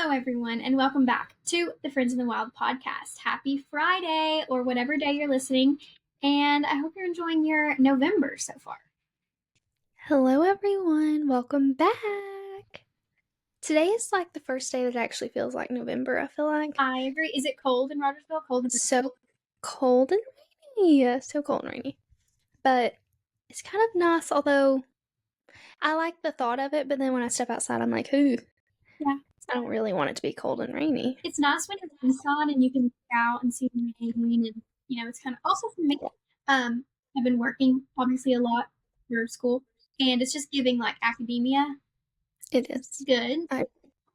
Hello, everyone, and welcome back to the Friends in the Wild podcast. Happy Friday, or whatever day you're listening, and I hope you're enjoying your November so far. Hello, everyone. Welcome back. Today is like the first day that actually feels like November, I feel like. I agree. Is it cold in Rogersville? Cold and So cold and rainy. Yeah, so cold and rainy. But it's kind of nice, although I like the thought of it, but then when I step outside, I'm like, ooh. Yeah. I don't really want it to be cold and rainy. It's nice when it's sun and you can look out and see the rain, and it's kind of also for me. I've been working obviously a lot for school, and it's just giving like academia. It is good,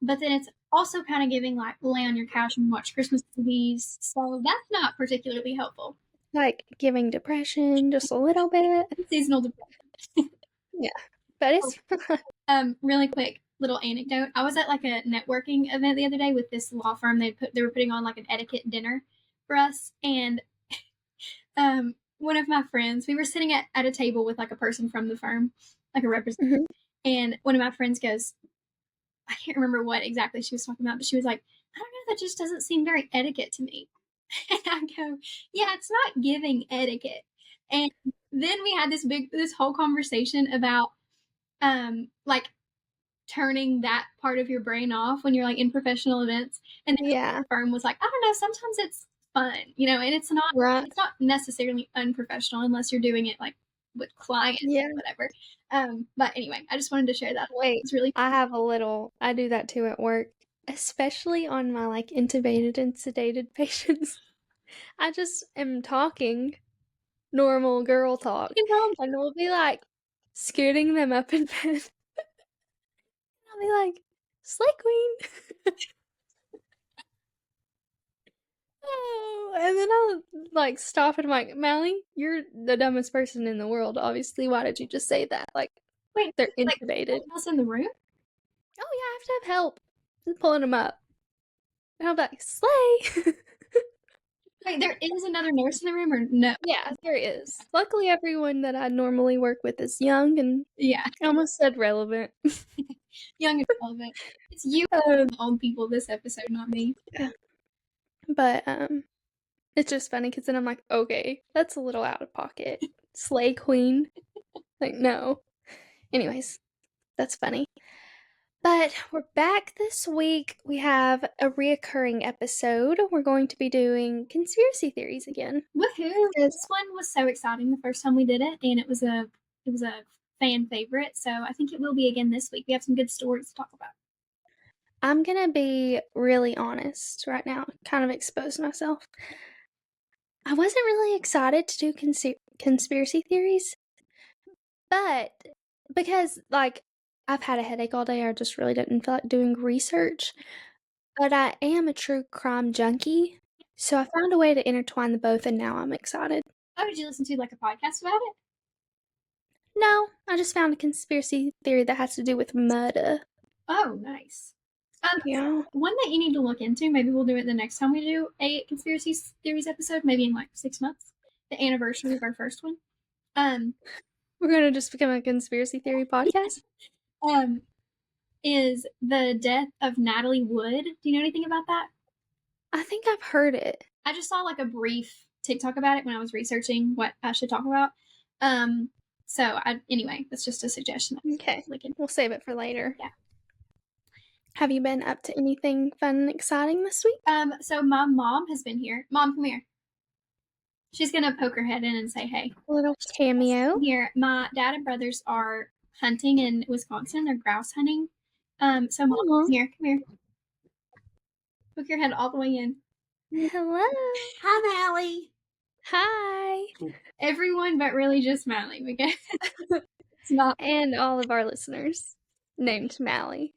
but then it's also kind of giving like lay on your couch and watch Christmas movies, so that's not particularly helpful. Like giving depression just a little bit. Seasonal depression. Yeah, but it's really quick little anecdote. I was at like a networking event the other day with this law firm. They were putting on like an etiquette dinner for us, and one of my friends, we were sitting at a table with like a person from the firm, like a representative, and one of my friends goes, I can't remember what exactly she was talking about, but she was like, I don't know, that just doesn't seem very etiquette to me. And I go, yeah, it's not giving etiquette. And then we had this whole conversation about like turning that part of your brain off when you're like in professional events. And the firm was like, I don't know, sometimes it's fun, and it's not necessarily unprofessional unless you're doing it like with clients or whatever. But anyway, I just wanted to share that. Wait, it's really I do that too at work, especially on my like intubated and sedated patients. I just am talking normal girl talk, and we'll be like scooting them up in bed. I'll be like, Slay Queen. Oh, and then I'll like stop and I'm like, Mallie, you're the dumbest person in the world. Obviously, why did you just say that? Like, wait, they're intubated. Like, else in the room? Oh yeah, I have to have help. Just pulling them up. And I'll be like, Slay. Wait, there is another nurse in the room, or no? Yeah, there is. Luckily, everyone that I normally work with is young and I almost said relevant. Young and relevant. It's you old people this episode, not me. Yeah. But it's just funny because then I'm like, okay, that's a little out of pocket. Slay Queen. Like, no. Anyways, that's funny. But we're back this week. We have a reoccurring episode. We're going to be doing conspiracy theories again. Woohoo! This one was so exciting the first time we did it, and it was a fan favorite, so I think it will be again this week. We have some good stories to talk about. I'm gonna be really honest right now, kind of expose myself. I wasn't really excited to do conspiracy theories, but because like I've had a headache all day, I just really didn't feel like doing research. But I am a true crime junkie, so I found a way to intertwine the both, and now I'm excited. Oh, did you listen to like a podcast about it? No, I just found a conspiracy theory that has to do with murder. Oh, nice. One that you need to look into, maybe we'll do it the next time we do a conspiracy theories episode, maybe in like 6 months, the anniversary of our first one. We're gonna just become a conspiracy theory podcast. Is the death of Natalie Wood. Do you know anything about that? I think I've heard it. I just saw like a brief TikTok about it when I was researching what I should talk about. Anyway, that's just a suggestion. Okay, we'll save it for later. Yeah. Have you been up to anything fun and exciting this week? So my mom has been here. Mom, come here. She's gonna poke her head in and say, hey. A little cameo. Here, my dad and brothers are hunting in Wisconsin. They're grouse hunting. So Mom, come here. Poke your head all the way in. Hello. Hi, Mallie. Hi. Everyone, but really just Mallie, because it's not. And all of our listeners named Mallie.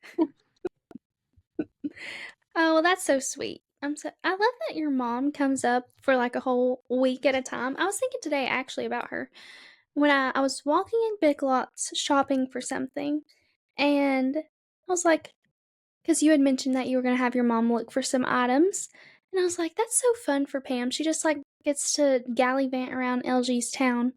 Oh, well, that's so sweet. I love that your mom comes up for like a whole week at a time. I was thinking today actually about her when I was walking in Big Lots shopping for something, and I was like, because you had mentioned that you were going to have your mom look for some items, and I was like, that's so fun for Pam. She just like gets to gallivant around LG's town.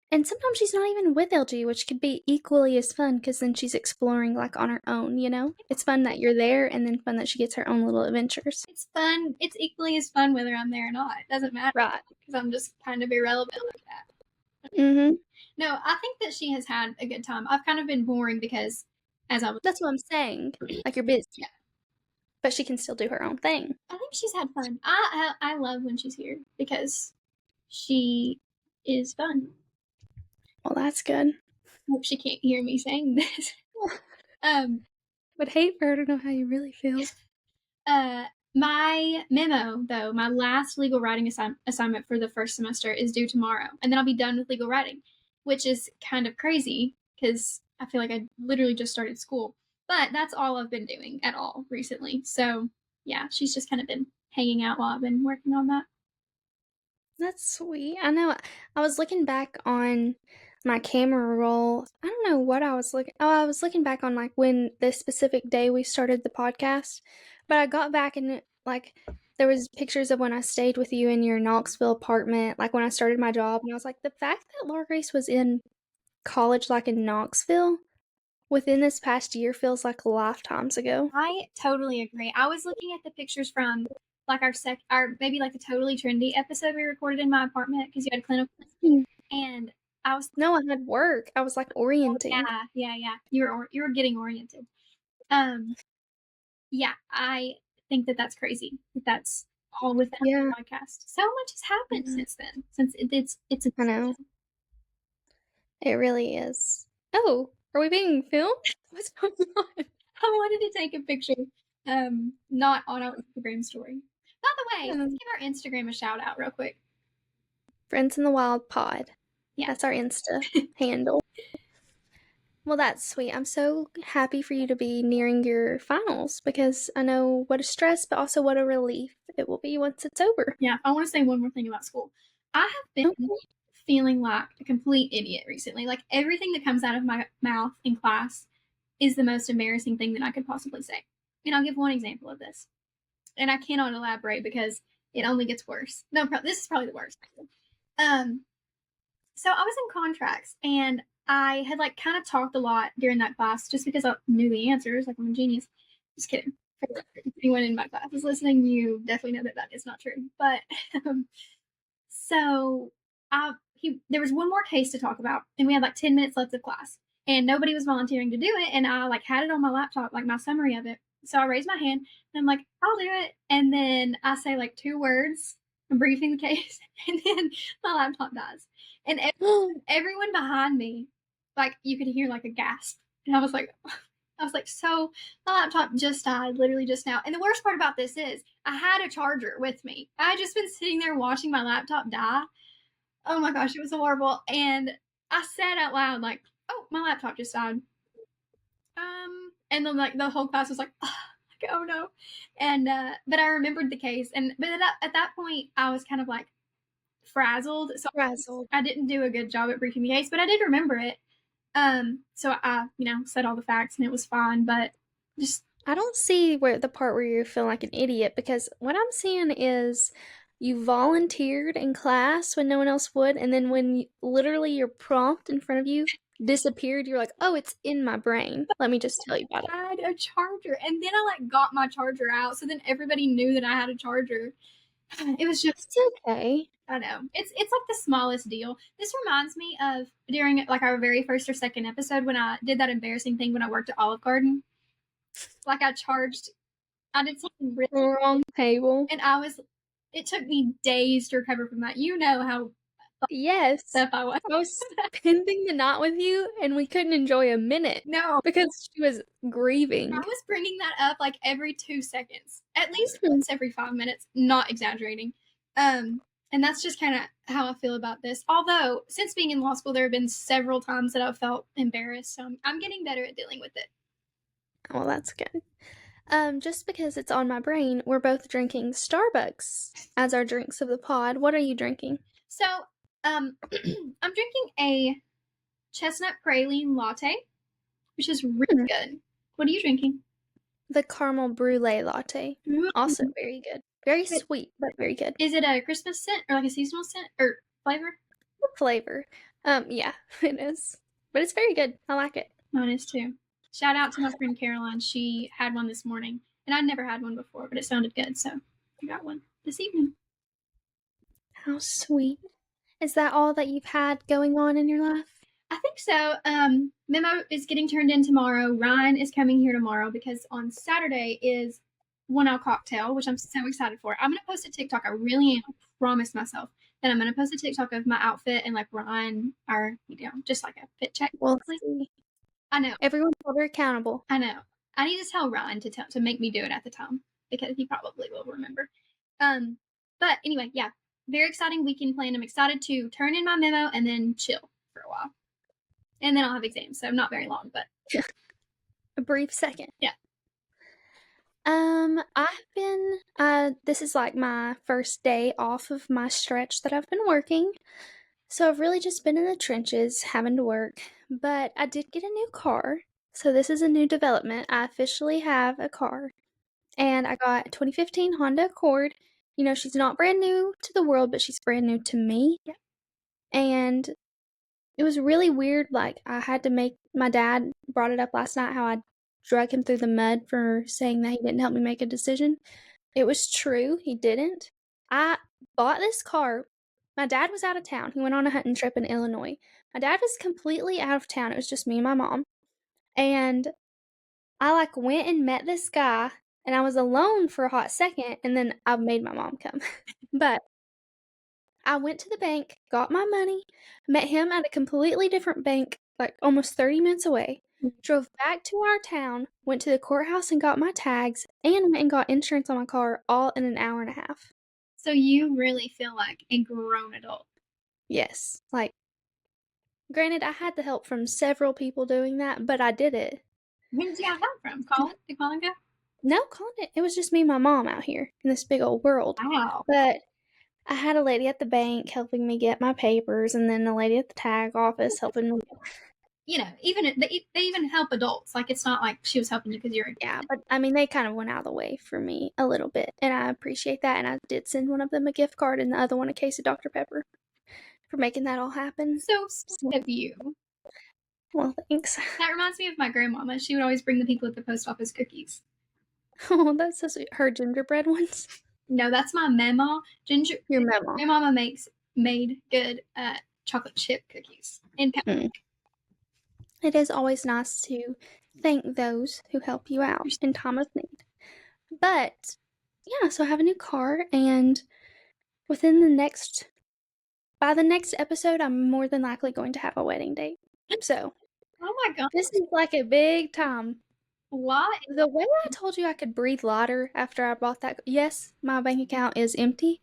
And sometimes she's not even with LG, which could be equally as fun because then she's exploring like on her own, you know? It's fun that you're there and then fun that she gets her own little adventures. It's fun. It's equally as fun whether I'm there or not. It doesn't matter. Right. Because I'm just kind of irrelevant like that. Mm-hmm. No, I think that she has had a good time. I've kind of been boring because as I was... That's what I'm saying. Like you're busy. Yeah. But she can still do her own thing. I think she's had fun. I love when she's here because she is fun. Well, that's good. Hope she can't hear me saying this. Would hate for her to know how you really feel. My memo, though, my last legal writing assignment for the first semester is due tomorrow, and then I'll be done with legal writing, which is kind of crazy because I feel like I literally just started school. But that's all I've been doing at all recently. So yeah, she's just kind of been hanging out while I've been working on that. That's sweet. I know. I was looking back on my camera roll. I don't know what I was looking. Oh, I was looking back on like when the specific day we started the podcast. But I got back and like there was pictures of when I stayed with you in your Knoxville apartment, like when I started my job, and I was like, the fact that Laura Grace was in college, like in Knoxville, within this past year feels like lifetimes ago. I totally agree. I was looking at the pictures from like our maybe like the Totally Trendy episode we recorded in my apartment because you had clinical, and I was No, I had work. I was like orienting. yeah. You were getting oriented. Yeah, I think that that's crazy. That's all with the podcast. So much has happened since then. Since it's I know. It really is. Oh, are we being filmed? What's going on? I wanted to take a picture, not on our Instagram story. By the way, let's give our Instagram a shout out real quick. Friends in the Wild Pod. Yeah. That's our Insta handle. Well, that's sweet. I'm so happy for you to be nearing your finals because I know what a stress, but also what a relief it will be once it's over. Yeah, I want to say one more thing about school. I have been feeling like a complete idiot recently. Like everything that comes out of my mouth in class is the most embarrassing thing that I could possibly say. And I'll give one example of this. And I cannot elaborate because it only gets worse. No, this is probably the worst. So I was in contracts and I had like kind of talked a lot during that class just because I knew the answers. Like I'm a genius. Just kidding. If anyone in my class is listening, you definitely know that that is not true. But so there was one more case to talk about, and we had like 10 minutes left of class, and nobody was volunteering to do it. And I like had it on my laptop, like my summary of it. So I raised my hand and I'm like, I'll do it. And then I say like 2 words, I'm briefing the case, and then my laptop dies. And everyone behind me, like you could hear like a gasp. And I was like, so my laptop just died literally just now. And the worst part about this is I had a charger with me. I had just been sitting there watching my laptop die. Oh my gosh, it was horrible. And I said out loud, like, oh, my laptop just died. And then like the whole class was like, oh no. And but I remembered the case. But at that point I was kind of like frazzled. So I didn't do a good job at briefing the case, but I did remember it. So I, said all the facts and it was fine, but just I don't see the part where you feel like an idiot because what I'm seeing is you volunteered in class when no one else would, and then when literally your prompt in front of you disappeared, you're like, oh, it's in my brain. Let me just tell you about it. I had a charger, and then I like got my charger out, so then everybody knew that I had a charger. It was just okay. I know. It's like the smallest deal. This reminds me of during like our very first or second episode when I did that embarrassing thing when I worked at Olive Garden. Like I did something really wrong table. And it took me days to recover from that. You know how stuff I was spending the night with you and we couldn't enjoy a minute. No. Because she was grieving. I was bringing that up like every 2 seconds. At least once every 5 minutes. Not exaggerating. And that's just kind of how I feel about this. Although, since being in law school, there have been several times that I've felt embarrassed. So I'm getting better at dealing with it. Well, that's good. Just because it's on my brain, we're both drinking Starbucks as our drinks of the pod. What are you drinking? So, I'm drinking a chestnut praline latte, which is really good. What are you drinking? The caramel brulee latte. Also very good. Very sweet, but very good. Is it a Christmas scent or like a seasonal scent or flavor? Flavor. Yeah, it is. But it's very good. I like it. Mine is too. Shout out to my friend Caroline. She had one this morning, and I'd never had one before, but it sounded good, so I got one this evening. How sweet. Is that all that you've had going on in your life? I think so. Memo is getting turned in tomorrow. Ryan is coming here tomorrow because on Saturday is 1 hour cocktail, which I'm so excited for. I'm gonna post a TikTok. I really am. I promise myself that I'm gonna post a TikTok of my outfit and like Ryan, just like a fit check. We'll see. I know. Everyone's held her accountable. I know. I need to tell Ryan to make me do it at the time because he probably will remember. But anyway, yeah, very exciting weekend plan. I'm excited to turn in my memo and then chill for a while, and then I'll have exams. So not very long, but a brief second. Yeah. I've been. This is like my first day off of my stretch that I've been working. So I've really just been in the trenches having to work. But I did get a new car. So this is a new development. I officially have a car. And I got a 2015 Honda Accord. You know, she's not brand new to the world, but she's brand new to me. Yeah. And it was really weird. Like, I had to make, my dad brought it up last night how I drug him through the mud for saying that he didn't help me make a decision. It was true. He didn't. I bought this car. My dad was out of town. He went on a hunting trip in Illinois. My dad was completely out of town. It was just me and my mom. And I like went and met this guy, and I was alone for a hot second, and then I made my mom come. But I went to the bank, got my money, met him at a completely different bank, like almost 30 minutes away, drove back to our town, went to the courthouse and got my tags, and went and got insurance on my car all in an hour and a half. So you really feel like a grown adult. Yes. Like, granted, I had the help from several people doing that, but I did it. Where did you get help from? Colin? Did Colin go? No, Colin, it was just me and my mom out here in this big old world. Wow. But I had a lady at the bank helping me get my papers, and then a lady at the tag office helping me. You know, they even help adults. Like, it's not like she was helping you because you're a kid. Yeah, but I mean, they kind of went out of the way for me a little bit, and I appreciate that. And I did send one of them a gift card and the other one a case of Dr. Pepper for making that all happen. So sweet of you. Well, thanks. That reminds me of my grandmama. She would always bring the people at the post office cookies. Oh, that's so sweet. Her gingerbread ones? No, that's my mama. Your mama. My mama made good chocolate chip cookies and peppermint. It is always nice to thank those who help you out in time of need. But yeah, so I have a new car, and by the next episode, I'm more than likely going to have a wedding date. So, oh my god, this is like a big time. What? The way I told you I could breathe lighter after I bought that, yes, my bank account is empty,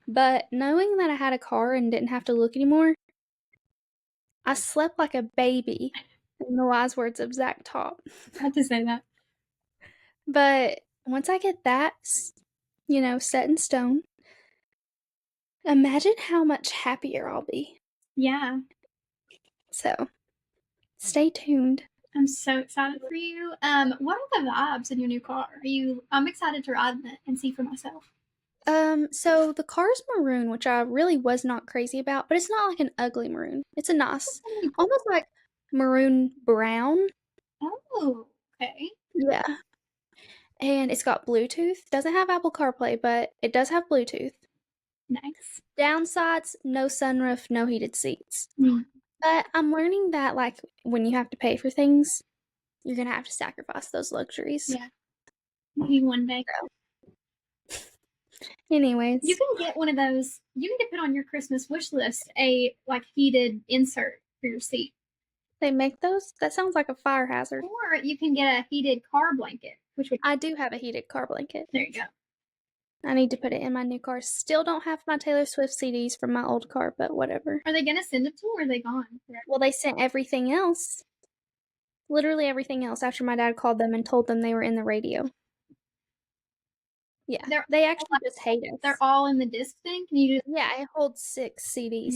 but knowing that I had a car and didn't have to look anymore, I slept like a baby, in the wise words of Zach Top. I had to say that. But once I get that, set in stone, imagine how much happier I'll be. Yeah. So, stay tuned. I'm so excited for you. What are the vibes in your new car? I'm excited to ride it and see for myself. So the car's maroon, which I really was not crazy about, but it's not like an ugly maroon. It's a nice, almost like maroon brown. Oh, okay. Yeah. And it's got Bluetooth. Doesn't have Apple CarPlay, but it does have Bluetooth. Nice. Downsides, no sunroof, no heated seats. Mm. But I'm learning that, like, when you have to pay for things, you're going to have to sacrifice those luxuries. Yeah. Maybe one day. Anyways. You can get one of those. You need to put on your Christmas wish list a, like, heated insert for your seat. They make those? That sounds like a fire hazard. Or you can get a heated car blanket. I do have a heated car blanket. There you go. I need to put it in my new car. Still don't have my Taylor Swift CDs from my old car, but whatever. Are they going to send it to you, or are they gone? Well, they sent everything else. Literally everything else after my dad called them and told them they were in the radio. Yeah. They actually just hate us. They're all in the disc thing? Can you just... Yeah, it holds 6 CDs.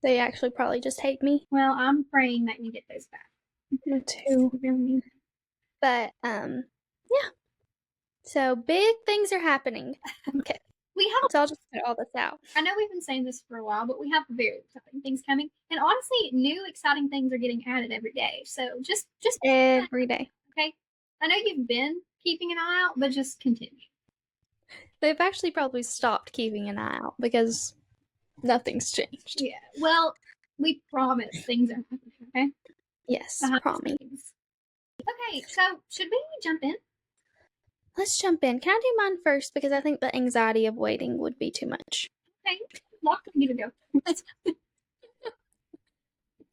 They actually probably just hate me. Well, I'm praying that you get those back. Me too. But, yeah. So, big things are happening. Okay. We have. So I'll just put all this out. I know we've been saying this for a while, but we have very exciting things coming, and honestly, new exciting things are getting added every day. So just Every day. okay. I know you've been keeping an eye out, but just continue. They've actually probably stopped keeping an eye out because nothing's changed. Yeah. Well, we promise things are happening. Okay. Yes, promise. Okay, so should we jump in? Let's jump in. Can I do mine first? Because I think the anxiety of waiting would be too much. Okay, lock you to go.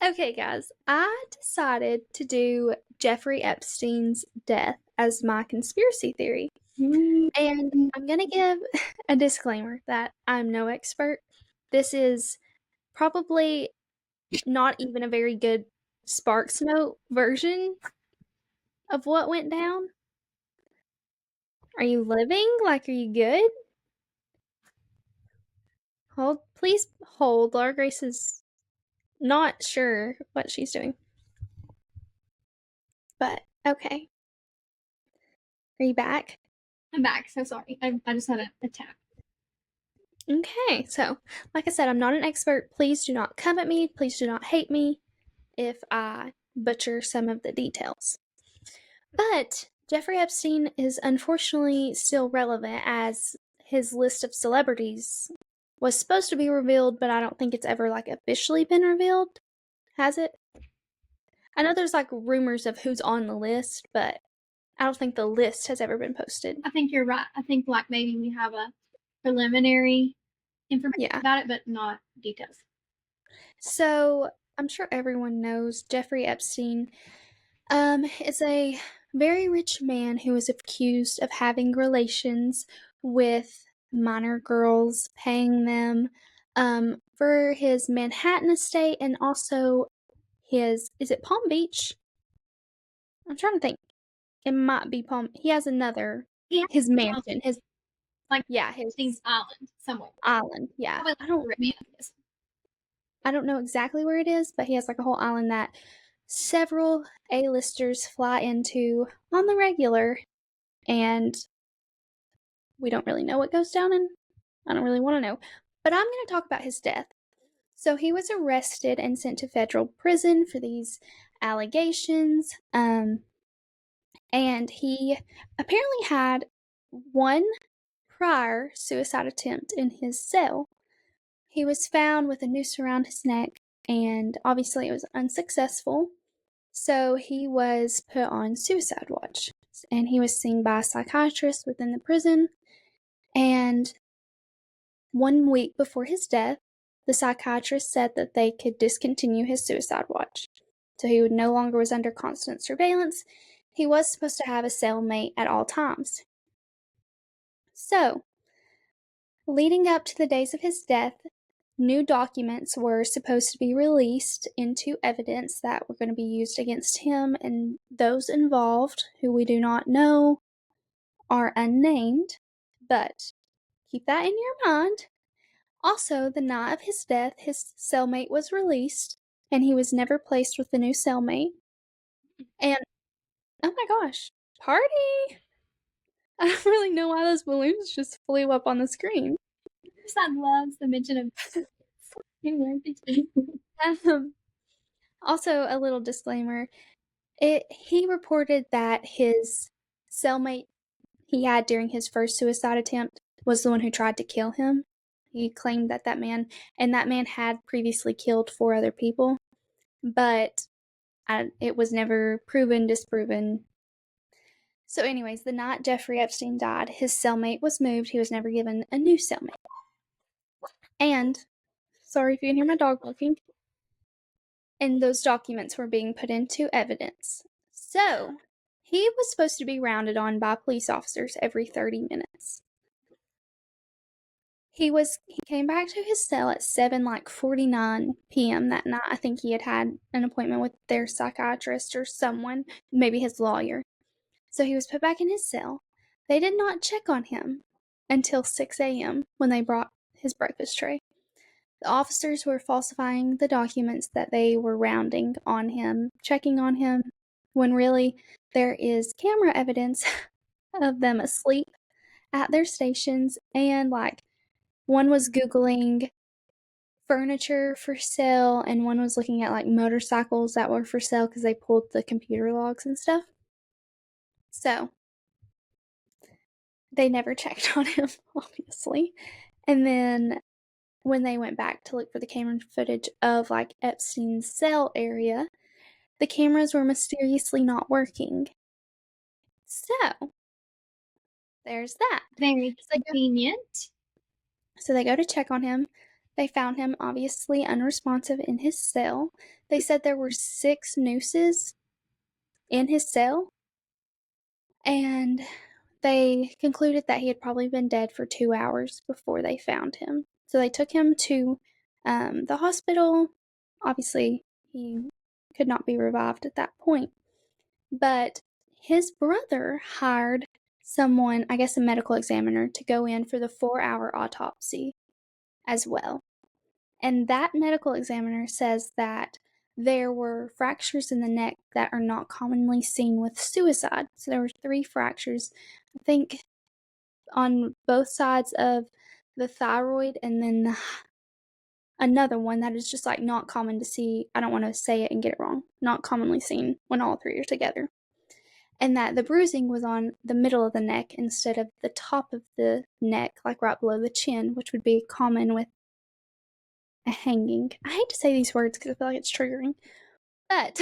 Okay, guys, I decided to do Jeffrey Epstein's death as my conspiracy theory. And I'm going to give a disclaimer that I'm no expert. This is probably not even a very good Sparks Note version of what went down. Are you living? Like, are you good? Please hold. Laura Grace is not sure what she's doing. But, okay. Are you back? I'm back, so sorry. I just had a tap. Okay, so, like I said, I'm not an expert. Please do not come at me. Please do not hate me if I butcher some of the details. But Jeffrey Epstein is unfortunately still relevant, as his list of celebrities was supposed to be revealed, but I don't think it's ever like officially been revealed. Has it? I know there's like rumors of who's on the list, but I don't think the list has ever been posted. I think you're right. I think like maybe we have a preliminary information about it, but not details. So I'm sure everyone knows Jeffrey Epstein is a very rich man who is accused of having relations with minor girls, paying them for his Manhattan estate and also his, is it Palm Beach? I'm trying to think. It might be Palm. He has another, his mansion, his island somewhere. Island, yeah. I don't know exactly where it is, but he has like a whole island that several A-listers fly into on the regular, and we don't really know what goes down, and I don't really want to know. But I'm going to talk about his death. So he was arrested and sent to federal prison for these allegations, and he apparently had one prior suicide attempt in his cell. He was found with a noose around his neck, and obviously it was unsuccessful. So he was put on suicide watch, and he was seen by a psychiatrist within the prison. And 1 week before his death, the psychiatrist said that they could discontinue his suicide watch. So he no longer was under constant surveillance. He was supposed to have a cellmate at all times. So, leading up to the days of his death, new documents were supposed to be released into evidence that were going to be used against him, and those involved, who we do not know, are unnamed, but keep that in your mind. Also, the night of his death, his cellmate was released, and he was never placed with the new cellmate. And, oh my gosh, party! I don't really know why those balloons just flew up on the screen. Son loves the mention of Also, a little disclaimer. He reported that his cellmate he had during his first suicide attempt was the one who tried to kill him. He claimed that that man had previously killed 4 other people, but it was never proven, disproven. So anyways, the night Jeffrey Epstein died, his cellmate was moved. He was never given a new cellmate. And, sorry if you can hear my dog barking, and those documents were being put into evidence. So, he was supposed to be rounded on by police officers every 30 minutes. He came back to his cell at 7:49 p.m. that night. I think he had an appointment with their psychiatrist or someone, maybe his lawyer. So he was put back in his cell. They did not check on him until 6 a.m. when they brought his breakfast tray. The officers were falsifying the documents that they were rounding on him, checking on him, when really there is camera evidence of them asleep at their stations and like One was Googling furniture for sale, and one was looking at like motorcycles that were for sale because they pulled the computer logs and stuff. So they never checked on him, obviously. And then when they went back to look for the camera footage of like Epstein's cell area, the cameras were mysteriously not working. So there's that. Very convenient. So they go to check on him. They found him obviously unresponsive in his cell. They said there were 6 nooses in his cell, and they concluded that he had probably been dead for 2 hours before they found him. So they took him to the hospital. Obviously, he could not be revived at that point. But his brother hired someone, I guess a medical examiner, to go in for the 4-hour autopsy as well. And that medical examiner says that there were fractures in the neck that are not commonly seen with suicide. So there were 3 fractures, I think, on both sides of the thyroid, and then another one that is just like not common to see. I don't want to say it and get it wrong. Not commonly seen when all 3 are together. And that the bruising was on the middle of the neck instead of the top of the neck, like right below the chin, which would be common with a hanging. I hate to say these words because I feel like it's triggering. But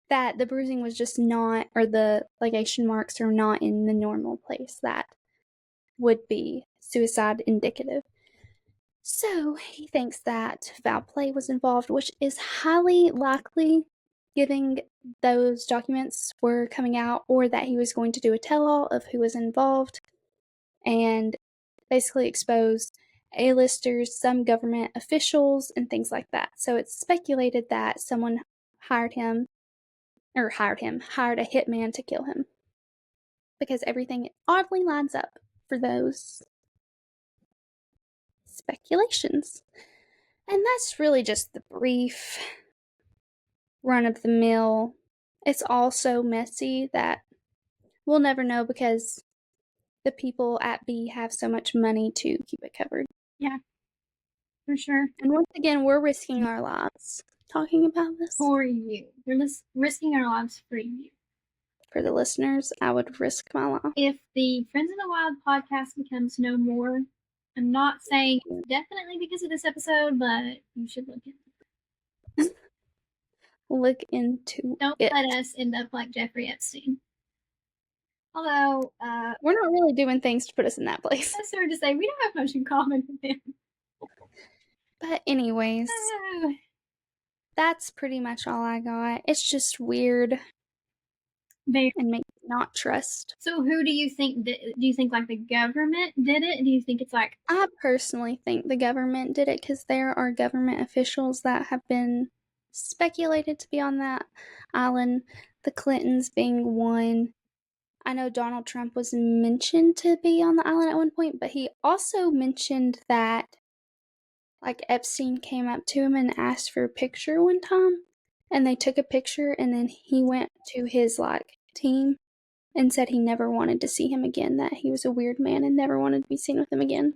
that the bruising was just not, or the ligation marks are not in the normal place that would be suicide indicative. So he thinks that foul play was involved, which is highly likely, given those documents were coming out, or that he was going to do a tell-all of who was involved and basically expose A-listers, some government officials, and things like that. So it's speculated that someone hired a hitman to kill him, because everything oddly lines up for those speculations. And that's really just the brief run of the mill. It's all so messy that we'll never know, because the people at B have so much money to keep it covered. Yeah, for sure. And once again, we're risking our lives talking about this. For you. We're risking our lives for you. For the listeners, I would risk my life. If the Friends in the Wild podcast becomes no more, I'm not saying definitely because of this episode, but you should look into it. Look into Don't it. let us end up like Jeffrey Epstein. Although, we're not really doing things to put us in that place. that's hard to say. We don't have much in common with him. But anyways, that's pretty much all I got. It's just weird. And make me not trust. So who do you think do you think like the government did it? Do you think it's like... I personally think the government did it, because there are government officials that have been speculated to be on that island, the Clintons being one. I know Donald Trump was mentioned to be on the island at one point, but he also mentioned that like Epstein came up to him and asked for a picture one time, and they took a picture, and then he went to his like team and said he never wanted to see him again, that he was a weird man and never wanted to be seen with him again.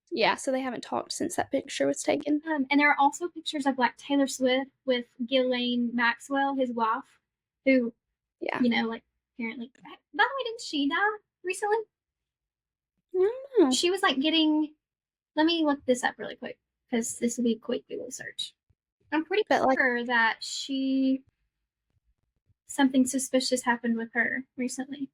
Yeah, so they haven't talked since that picture was taken. And there are also pictures of like Taylor Swift with Ghislaine Maxwell, his wife, who, you know, like apparently. By the way, didn't she die recently? I don't know. She was like getting... Let me look this up really quick, because this will be a quick Google search. I'm pretty sure that something suspicious happened with her recently.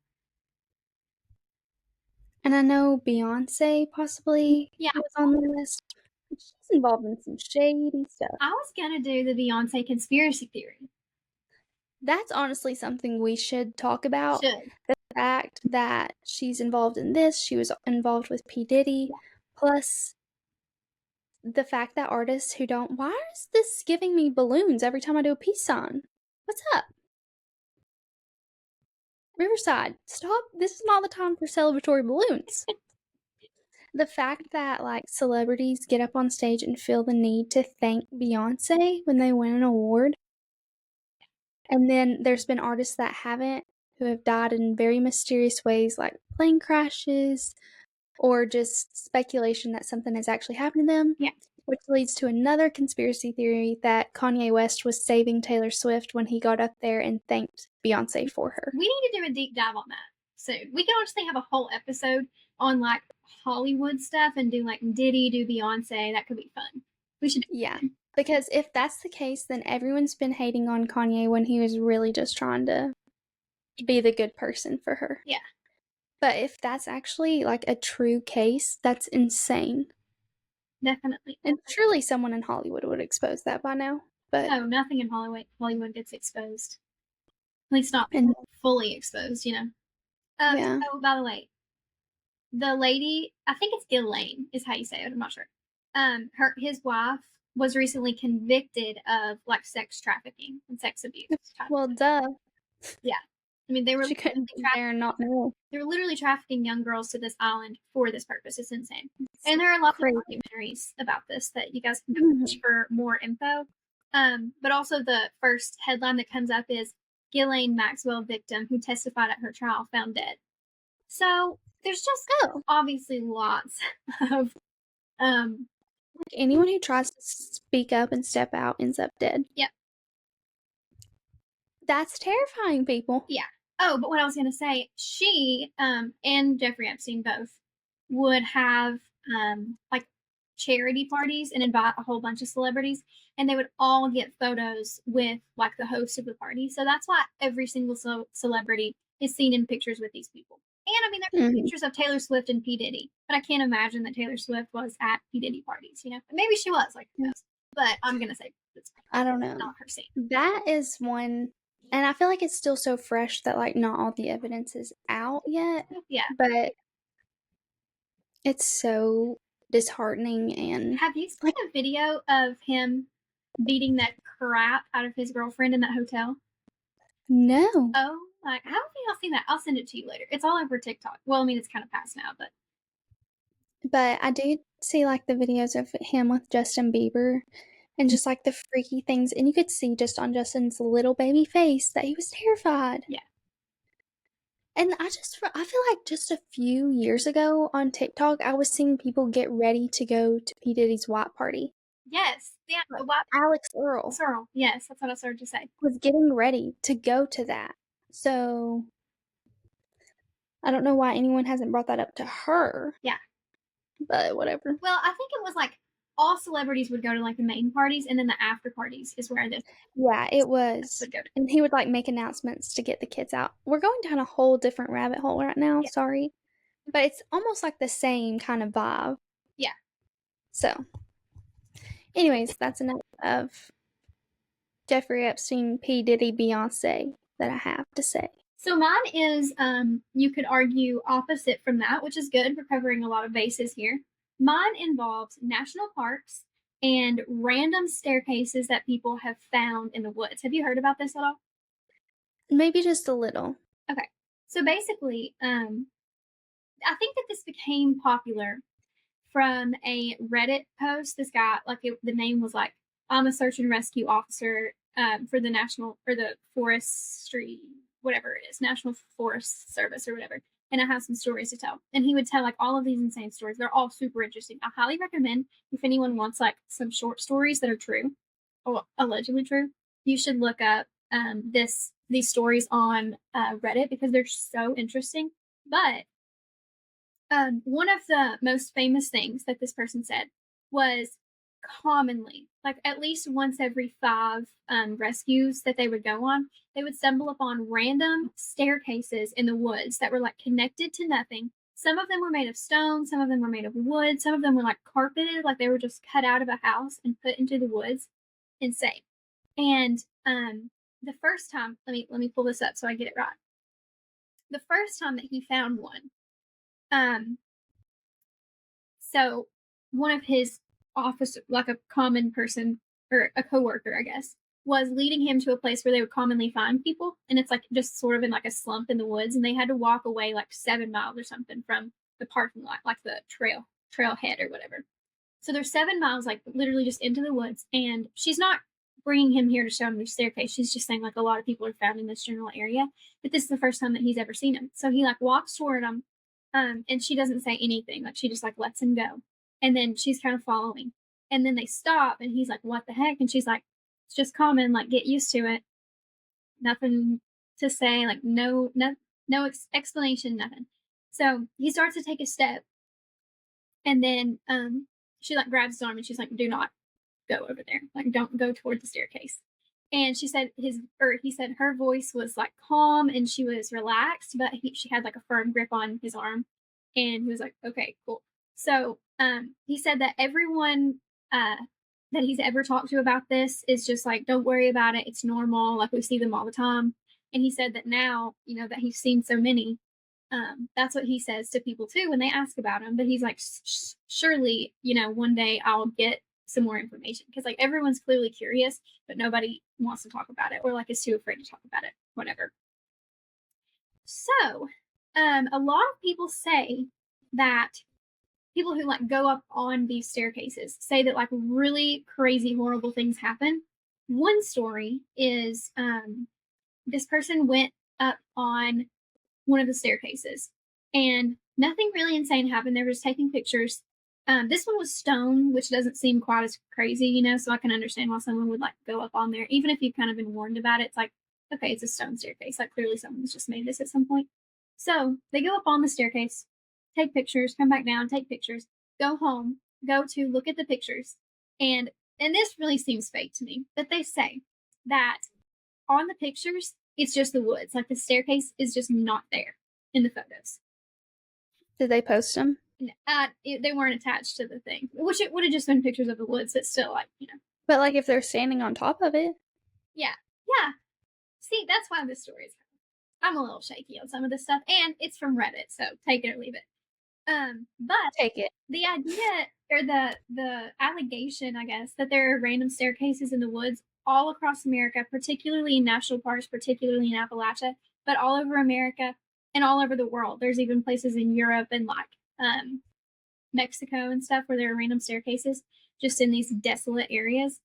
And I know Beyonce possibly was on the list. She's involved in some shady stuff. I was gonna do the Beyonce conspiracy theory. That's honestly something we should talk about. Should. The fact that she's involved in this, she was involved with P. Diddy, plus the fact that artists who don't... Why is this giving me balloons every time I do a peace sign? What's up? Riverside, stop. This is not the time for celebratory balloons. The fact that like celebrities get up on stage and feel the need to thank Beyonce when they win an award. And then there's been artists that haven't, who have died in very mysterious ways, like plane crashes, or just speculation that something has actually happened to them. Yeah. Which leads to another conspiracy theory that Kanye West was saving Taylor Swift when he got up there and thanked Beyonce for her. We need to do a deep dive on that soon. We can honestly have a whole episode on like Hollywood stuff and do like Diddy, do Beyonce. That could be fun. We should. Yeah. Because if that's the case, then everyone's been hating on Kanye when he was really just trying to be the good person for her. Yeah. But if that's actually like a true case, that's insane. Definitely. And surely someone in Hollywood would expose that by now. But no, nothing in Hollywood gets exposed. At least not fully exposed, you know. Yeah. Oh, by the way, the lady, I think it's Elaine, is how you say it. I'm not sure. His wife was recently convicted of like sex trafficking and sex abuse. Well, duh. Yeah. I mean, they were She couldn't be there and not know. They were literally trafficking young girls to this island for this purpose. It's insane. And there are lots of documentaries about this that you guys can go watch for more info. But also the first headline that comes up is Ghislaine Maxwell victim who testified at her trial found dead. So there's just obviously lots of anyone who tries to speak up and step out ends up dead. Yep. That's terrifying, people. Yeah. Oh, but what I was going to say, she and Jeffrey Epstein both would have like charity parties and invite a whole bunch of celebrities, and they would all get photos with like the host of the party. So that's why every single celebrity is seen in pictures with these people. And I mean, there are pictures of Taylor Swift and P. Diddy, but I can't imagine that Taylor Swift was at P. Diddy parties, you know? Maybe she was, like, but I'm going to say it's I don't know. Not her scene. That is one, and I feel like it's still so fresh that, like, not all the evidence is out yet. Yeah. But it's so disheartening. And have you seen a video of him beating that crap out of his girlfriend in that hotel? No. Oh, like, how have y'all seen that? I'll send it to you later. It's all over TikTok. Well, I mean, it's kind of past now, but I do see like the videos of him with Justin Bieber and just like the freaky things, and you could see just on Justin's little baby face that he was terrified. Yeah. And I feel like just a few years ago on TikTok, I was seeing people get ready to go to P. Diddy's white party. Yes. Yeah. The white Alex Earl. Yes, that's what I started to say. Was getting ready to go to that. So I don't know why anyone hasn't brought that up to her. Yeah. But whatever. Well, I think it was like all celebrities would go to like the main parties, and then the after parties is where this. Yeah, it was. And he would like make announcements to get the kids out. We're going down a whole different rabbit hole right now. Yeah. Sorry. But it's almost like the same kind of vibe. Yeah. So, anyways, that's enough of Jeffrey Epstein, P. Diddy, Beyonce that I have to say. So mine is, you could argue opposite from that, which is good. We're covering a lot of bases here. Mine involves national parks and random staircases that people have found in the woods. Have you heard about this at all? Maybe just a little. Okay. So basically, I think that this became popular from a Reddit post. This guy, the name was like, I'm a search and rescue officer for the forestry, whatever it is, National Forest Service or whatever. And I have some stories to tell. And he would tell like all of these insane stories. They're all super interesting. I highly recommend if anyone wants like some short stories that are true or allegedly true, you should look up these stories on Reddit because they're so interesting. But one of the most famous things that this person said was commonly, like at least once every 5 rescues that they would go on, they would stumble upon random staircases in the woods that were like connected to nothing. Some of them were made of stone, some of them were made of wood, some of them were like carpeted, like they were just cut out of a house and put into the woods. Insane. And the first time, let me pull this up so I get it right. The first time that he found one, so one of his officer, like a common person or a coworker, I guess, was leading him to a place where they would commonly find people, and it's like just sort of in like a slump in the woods, and they had to walk away like 7 miles or something from the parking lot, like the trailhead or whatever. So there's 7 miles, like literally just into the woods, and she's not bringing him here to show him the staircase. She's just saying like a lot of people are found in this general area, but this is the first time that he's ever seen him. So he like walks toward him, And she doesn't say anything. Like she just like lets him go. And then she's kind of following. And then they stop and he's like, what the heck? And she's like, it's just common, like get used to it. Nothing to say, like no explanation, nothing. So he starts to take a step and then she like grabs his arm and she's like, do not go over there. Like don't go toward the staircase. And she said he said her voice was like calm and she was relaxed, but she had like a firm grip on his arm. And he was like, okay, cool. So he said that everyone that he's ever talked to about this is just like, don't worry about it. It's normal. Like we see them all the time. And he said that now, that he's seen so many, that's what he says to people too when they ask about him. But he's like, surely, one day I'll get some more information because like everyone's clearly curious, but nobody wants to talk about it or like is too afraid to talk about it, whatever. So, a lot of people say that people who like go up on these staircases say that like really crazy, horrible things happen. One story is this person went up on one of the staircases and nothing really insane happened. They were just taking pictures. This one was stone, which doesn't seem quite as crazy, so I can understand why someone would like go up on there. Even if you've kind of been warned about it, it's like, okay, it's a stone staircase. Like clearly someone's just made this at some point. So they go up on the staircase, take pictures, come back down, take pictures, go home, go to look at the pictures. And this really seems fake to me, but they say that on the pictures, it's just the woods. Like the staircase is just not there in the photos. Did they post them? They weren't attached to the thing, which it would have just been pictures of the woods. But still, like But like if they're standing on top of it. Yeah. See, that's why this story is. I'm a little shaky on some of this stuff, and it's from Reddit, so take it or leave it. But Take it. The idea or the allegation, I guess, that there are random staircases in the woods all across America, particularly in national parks, particularly in Appalachia, but all over America and all over the world. There's even places in Europe and like Mexico and stuff where there are random staircases just in these desolate areas.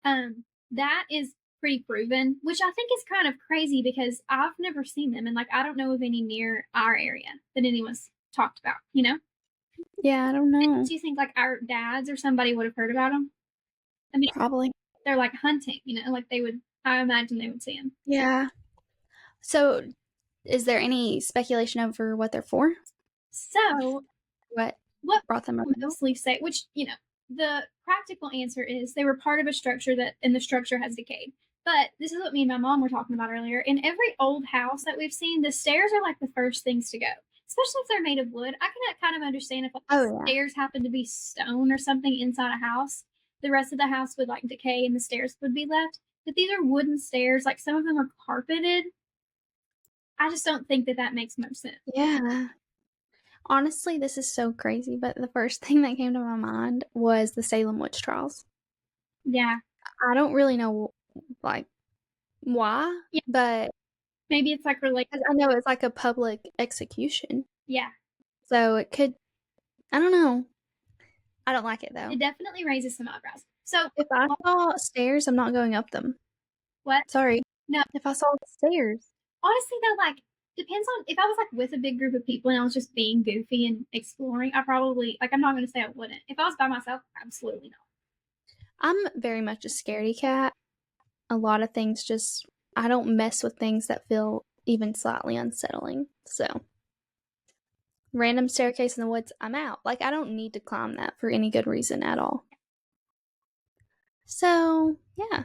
That is pretty proven, which I think is kind of crazy because I've never seen them and like I don't know of any near our area that anyone's talked about, Yeah, I don't know. Do you think like our dads or somebody would have heard about them? I mean, probably. They're like hunting, like they would. I imagine they would see them. Yeah. So, is there any speculation over what they're for? So, what brought them up? Mostly say, which the practical answer is they were part of a structure and the structure has decayed. But this is what me and my mom were talking about earlier. In every old house that we've seen, the stairs are like the first things to go, especially if they're made of wood. I can kind of understand if stairs happen to be stone or something inside a house. The rest of the house would like decay and the stairs would be left. But these are wooden stairs. Like some of them are carpeted. I just don't think that makes much sense. Yeah. Honestly, this is so crazy, but the first thing that came to my mind was the Salem witch trials. Yeah. I don't really know, like, why, but maybe it's like related. I know it's like a public execution. Yeah. So it could, I don't know. I don't like it, though. It definitely raises some eyebrows. So if I saw stairs, I'm not going up them. What? Sorry. No. If I saw the stairs. Honestly, though, like, depends on if I was like with a big group of people and I was just being goofy and exploring, I probably I'm not going to say I wouldn't. If I was by myself, absolutely not. I'm very much a scaredy cat. A lot of things I don't mess with things that feel even slightly unsettling. So, random staircase in the woods, I'm out. Like, I don't need to climb that for any good reason at all. So, yeah.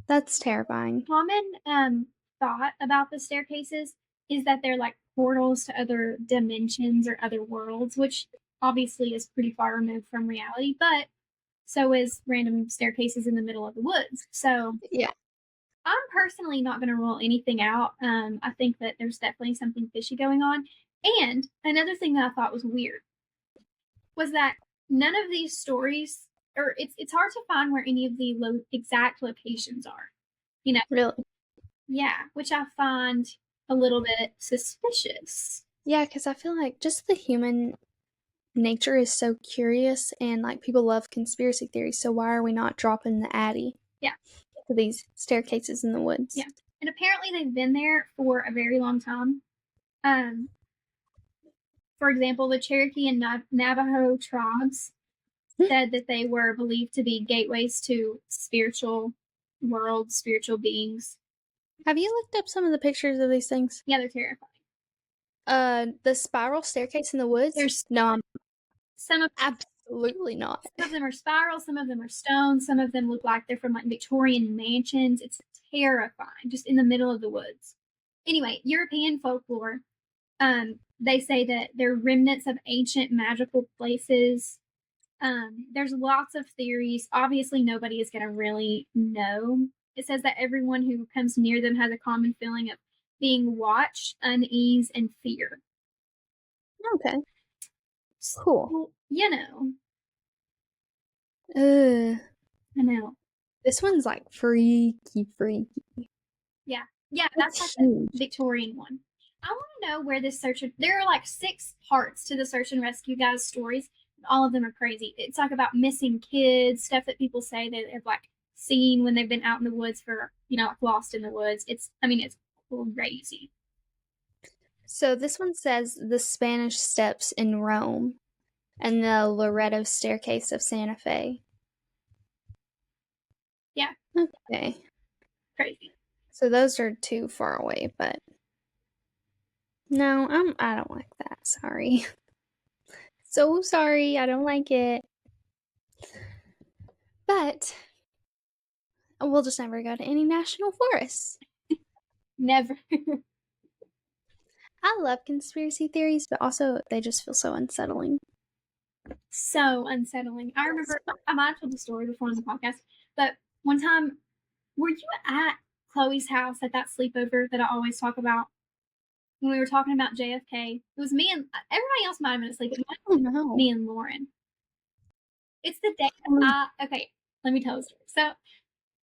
That's terrifying. Common thought about the staircases is that they're like portals to other dimensions or other worlds, which obviously is pretty far removed from reality, but so is random staircases in the middle of the woods. So yeah, I'm personally not going to rule anything out. I think that there's definitely something fishy going on. And another thing that I thought was weird was that none of these stories, or it's hard to find where any of the exact locations are. Really? Yeah, which I find a little bit suspicious. Yeah, because I feel like just the human nature is so curious and like people love conspiracy theories, so why are we not dropping the Addy? Yeah. To these staircases in the woods. Yeah. And apparently they've been there for a very long time. for example, the Cherokee and Navajo tribes said that they were believed to be gateways to spiritual worlds, spiritual beings. Have you looked up some of the pictures of these things? Yeah, they're terrifying. The spiral staircase in the woods? There's No, I'm some of absolutely not. Some of them are spiral, some of them are stone, some of them look like they're from like Victorian mansions. It's terrifying, just in the middle of the woods. Anyway, European folklore, they say that they're remnants of ancient magical places. There's lots of theories. Obviously, nobody is going to really know. It says that everyone who comes near them has a common feeling of being watched, unease, and fear. Okay. Cool. So, you know. I know. This one's like freaky. Yeah. Yeah, that's like the Victorian one. I want to know where this search. There are like 6 parts to the search and rescue guys' stories. All of them are crazy. It's like about missing kids, stuff that people say that they've like seen when they've been out in the woods for, like lost in the woods. It's crazy. So this one says the Spanish Steps in Rome and the Loreto Staircase of Santa Fe. Yeah. Okay. Crazy. So those are too far away, but no, I don't like that. Sorry. So sorry, I don't like it. But we'll just never go to any national forests. Never. I love conspiracy theories, but also they just feel so unsettling. So unsettling. I remember, I might have told the story before on the podcast, but one time, were you at Chloe's house at that sleepover that I always talk about? When we were talking about JFK, it was me and everybody else might have been asleep, but Oh no. me and Lauren. It's the day okay, let me tell the story. So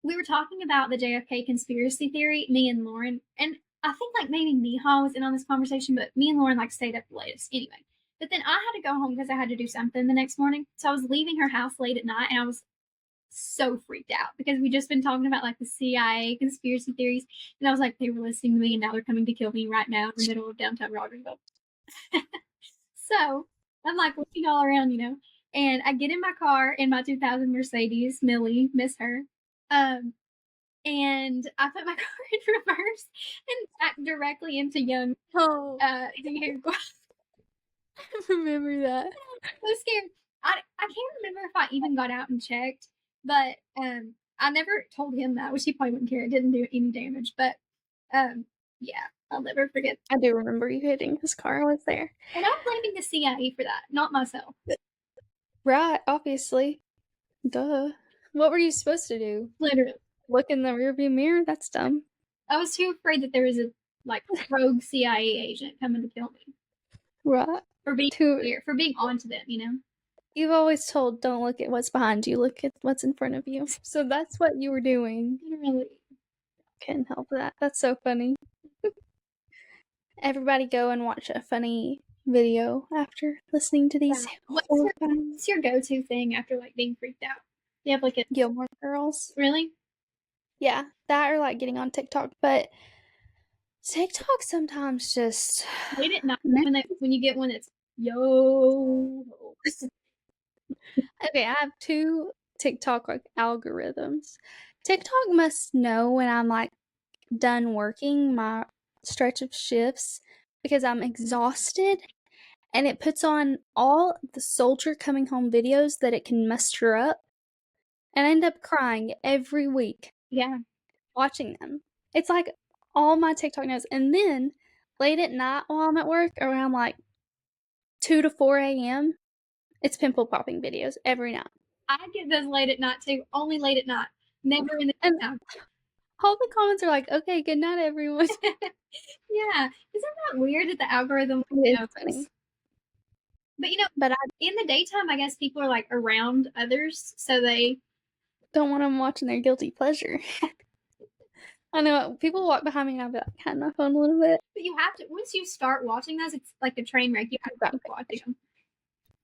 we were talking about the JFK conspiracy theory, me and Lauren, and I think like maybe Mihal was in on this conversation, but me and Lauren like stayed up the latest anyway. But then I had to go home because I had to do something the next morning. So I was leaving her house late at night and I was so freaked out because we just been talking about like the CIA conspiracy theories, and I was like, they were listening to me and now they're coming to kill me right now in the middle of downtown Rogersville. So I'm like looking all around, and I get in my car in my 2000 Mercedes, Millie, miss her, and I put my car in reverse and back directly into young vehicle. I remember that. I was scared. I can't remember if I even got out and checked, but I never told him that, which he probably wouldn't care. It didn't do any damage, but yeah, I'll never forget. I do remember you hitting his car. I was there. And I'm blaming the CIA for that, not myself. Right, obviously. Duh. What were you supposed to do? Literally. Look in the rearview mirror? That's dumb. I was too afraid that there was a rogue CIA agent coming to kill me. Right. For being for being onto them, You've always told, don't look at what's behind you, look at what's in front of you. So that's what you were doing. Literally. Can't help that. That's so funny. Everybody go and watch a funny video after listening to these. Yeah. What's your go-to thing after being freaked out? You have a Gilmore Girls. Really? Yeah, that or getting on TikTok, but TikTok sometimes just late at night when you get one that's yo. Okay, I have 2 TikTok algorithms. TikTok must know when I'm done working my stretch of shifts because I'm exhausted, and it puts on all the soldier coming home videos that it can muster up, and I end up crying every week. Yeah. Watching them. It's all my TikTok knows. And then late at night while I'm at work around 2 to 4 a.m., it's pimple popping videos every night. I get those late at night too. Only late at night. Never in the daytime. All the comments are okay, good night, everyone. Yeah. Isn't that weird that the algorithm knows? Funny. But in the daytime, I guess people are around others, so they don't want them watching their guilty pleasure. I know, people walk behind me and I'll be hide my phone a little bit. But you have to, once you start watching those, it's like a train wreck. You have to keep watching them.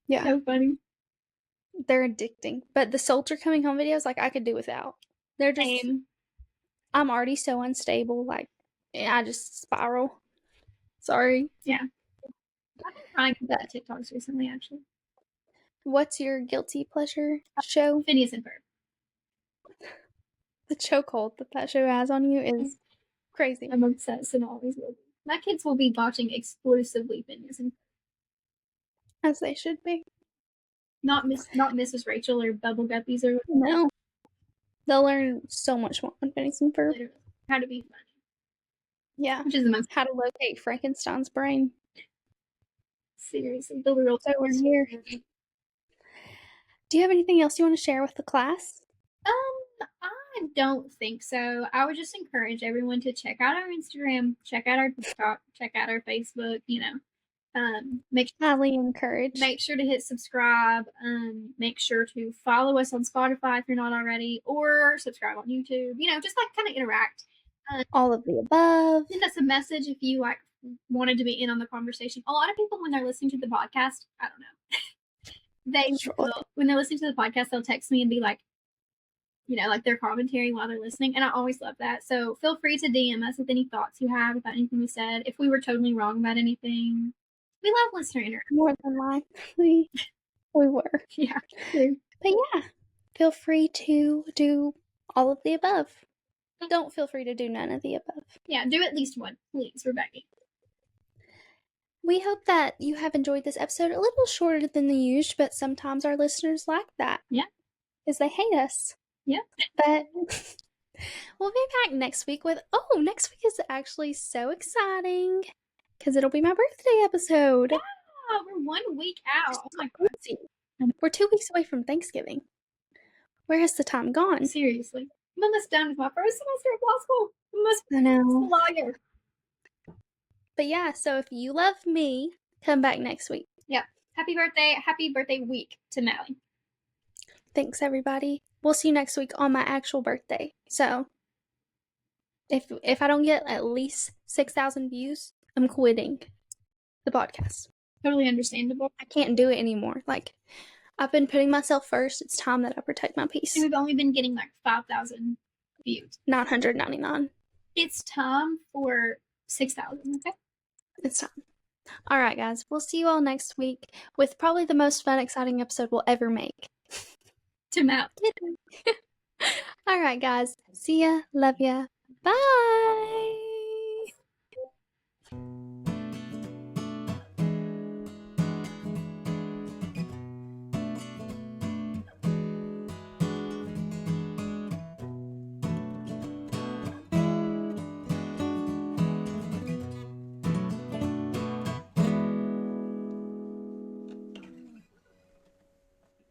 Yeah. So funny. They're addicting. But the soldier coming home videos, I could do without. They're just, I'm already so unstable, I just spiral. Sorry. Yeah. I've been trying about TikToks recently, actually. What's your guilty pleasure show? Phineas and Ferb. The chokehold that show has on you is crazy. I'm obsessed and always will be. My kids will be watching exclusively Phineas and Ferb. As they should be. Not Mrs. Rachel or Bubble Guppies or No. They'll learn so much more on Phineas and Ferb. literally how to be funny. Yeah. Which is the most How to locate Frankenstein's brain. seriously. The real So we're here. Do you have anything else you want to share with the class? I don't think so. I would just encourage everyone to check out our Instagram, check out our TikTok, check out our Facebook, Highly encourage. Make sure to hit subscribe. Make sure to follow us on Spotify if you're not already, or subscribe on YouTube. Just like kind of interact. All of the above. Send us a message if you wanted to be in on the conversation. A lot of people, when they're listening to the podcast, I don't know, when they're listening to the podcast, they'll text me and be like, like their commentary while they're listening, and I always love that. So feel free to DM us with any thoughts you have about anything we said. If we were totally wrong about anything, we love listener interaction. More than likely, we were. Yeah. But yeah, feel free to do all of the above. Don't feel free to do none of the above. Yeah, do at least one, please. We're begging. We hope that you have enjoyed this episode. A little shorter than the usual, but sometimes our listeners like that. Yeah. Because they hate us. Yeah. But we'll be back next week with, next week is actually so exciting. Because it'll be my birthday episode. Yeah, we're 1 week out. Oh my God. We're 2 weeks away from Thanksgiving. Where has the time gone? Seriously. I'm almost done with my first semester of law school. I know. Lawyer. But yeah, so if you love me, come back next week. Yeah. Happy birthday week to Mallie. Thanks, everybody. We'll see you next week on my actual birthday. So, if I don't get at least 6,000 views, I'm quitting the podcast. Totally understandable. I can't do it anymore. I've been putting myself first. It's time that I protect my peace. And we've only been getting 5,000 views. 999. It's time for 6,000, okay? It's time. All right, guys. We'll see you all next week with probably the most fun, exciting episode we'll ever make. To Mallie. All right, guys. See ya. Love ya. Bye.